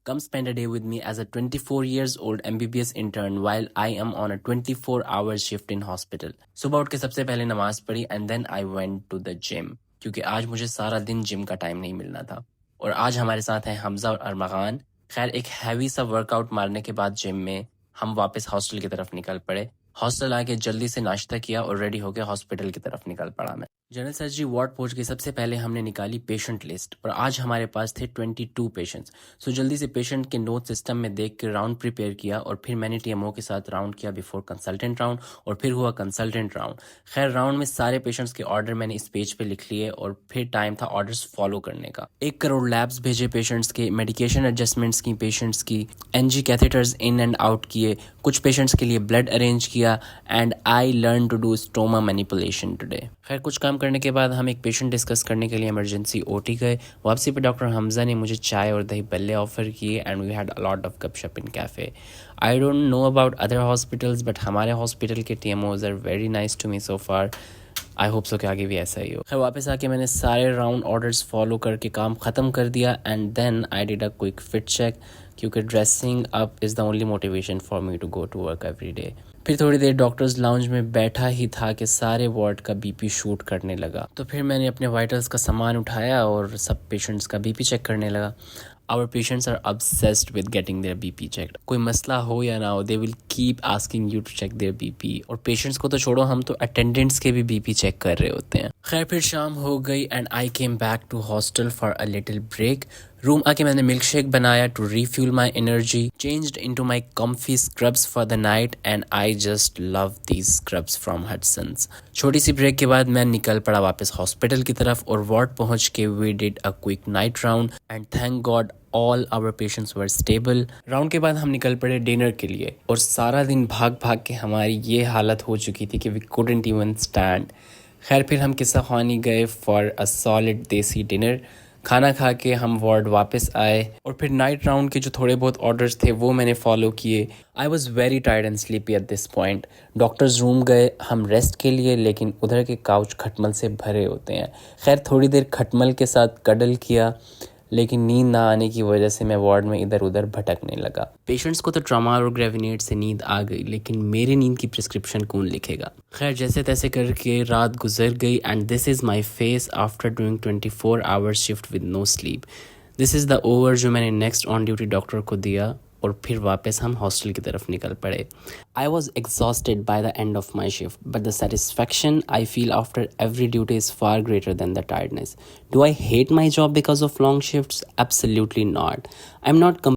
Come spend a day with me as a 24 years old MBBS intern while I am on a 24-hour shift in hospital. सुबह उठ के सबसे पहले नमाज पढ़ी and then I went to the gym क्योंकि आज मुझे सारा दिन जिम का टाइम नहीं मिलना था। और आज हमारे साथ हैं हमजा और अरमगान। खैर एक हैवी सा वर्कआउट मारने के बाद जिम में हम वापस हॉस्टल की तरफ निकल पड़े। हॉस्टल आके जल्दी से नाश्ता किया और रेडी होकर हॉस्पिटल की तरफ निकल पड़ा मैं। जनरल सर्जरी वार्ड पहुंच के सबसे पहले हमने निकाली पेशेंट लिस्ट और आज हमारे पास थे 22 पेशेंट्स। सो जल्दी से पेशेंट के नोट सिस्टम में देख के राउंड प्रिपेयर किया और फिर मैंने टीएमओ के साथ राउंड किया बिफोर कंसल्टेंट राउंड और फिर हुआ कंसल्टेंट राउंड। खैर राउंड में सारे पेशेंट्स के ऑर्डर मैंने इस पेज पे लिख लिए और फिर टाइम था ऑर्डर्स फॉलो करने का। 1 करोड़ लैब्स भेजे पेशेंट्स के, मेडिकेशन एडजस्टमेंट्स की पेशेंट्स की, NG catheters in and out किए, कुछ पेशेंट्स के लिए ब्लड अरेंज किया and I learn to do stoma manipulation today. खैर कुछ काम करने के बाद हम एक पेशेंट डिस्कस करने के लिए इमरजेंसी ओटी गए। वापसी पे डॉक्टर हमजा ने मुझे चाय और दही बल्ले ऑफर किए and we had a lot of गपशप in cafe. I don't know about other hospitals but हमारे हॉस्पिटल के TMOs are very nice to me so far. I hope so कि आगे भी ऐसा ही हो। खैर वापस आके मैंने सारे राउंड ऑर्डर्स फॉलो करके काम ख़त्म कर दिया and then I did a quick fit check क्योंकि dressing up is the only motivation for me to go to work every day. फिर थोड़ी देर डॉक्टर्स लाउंज में बैठा ही था कि सारे वार्ड का बीपी शूट करने लगा। तो फिर मैंने अपने वाइटल्स का सामान उठाया और सब पेशेंट्स का बीपी चेक करने लगा। Our patients are obsessed with getting their BP checked. कोई मसला हो या ना हो, they will keep asking you to check their BP. और पेशेंट्स को तो छोड़ो, हम तो अटेंडेंट्स के भी बीपी चेक कर रहे होते हैं। खैर फिर शाम हो गई and I came back to hostel for a little break. Room आके मैंने मिल्क शेक बनाया to refuel my energy, changed into my comfy scrubs for the night and I just love these scrubs from Hutsons. छोटी सी break के बाद मैं निकल पड़ा वापस हॉस्पिटल की तरफ और वार्ड पहुंच के we did a quick night round and thank God all our patients were stable. Round के बाद हम निकल पड़े डिनर के लिए और सारा दिन भाग भाग के हमारी ये हालत हो चुकी थी कि वी कुडंट इवन स्टैंड। खैर फिर हम किस्सा ख्वानी गए फॉर अ सॉलिड देसी डिनर। खाना खा के हम वार्ड वापस आए और फिर नाइट राउंड के जो थोड़े बहुत ऑर्डर्स थे वो मैंने फॉलो किए। I was very tired and sleepy at this point. Doctors room गए हम रेस्ट के लिए, लेकिन उधर के काउच खटमल से भरे होते हैं। खैर थोड़ी देर खटमल के साथ कडल किया, लेकिन नींद ना आने की वजह से मैं वार्ड में इधर उधर भटकने लगा। पेशेंट्स को तो ट्रामा और ग्रेविनेट से नींद आ गई, लेकिन मेरी नींद की प्रिस्क्रिप्शन कौन लिखेगा। खैर जैसे तैसे करके रात गुजर गई and this is my face after doing 24 hours shift with no sleep. This is the over जो मैंने नेक्स्ट ऑन ड्यूटी डॉक्टर को दिया और फिर वापस हम हॉस्टल की तरफ निकल पड़े। I was exhausted by the end of my shift but the satisfaction I feel after every duty is far greater than the tiredness. Do I hate my job because of long shifts? Absolutely not. I am not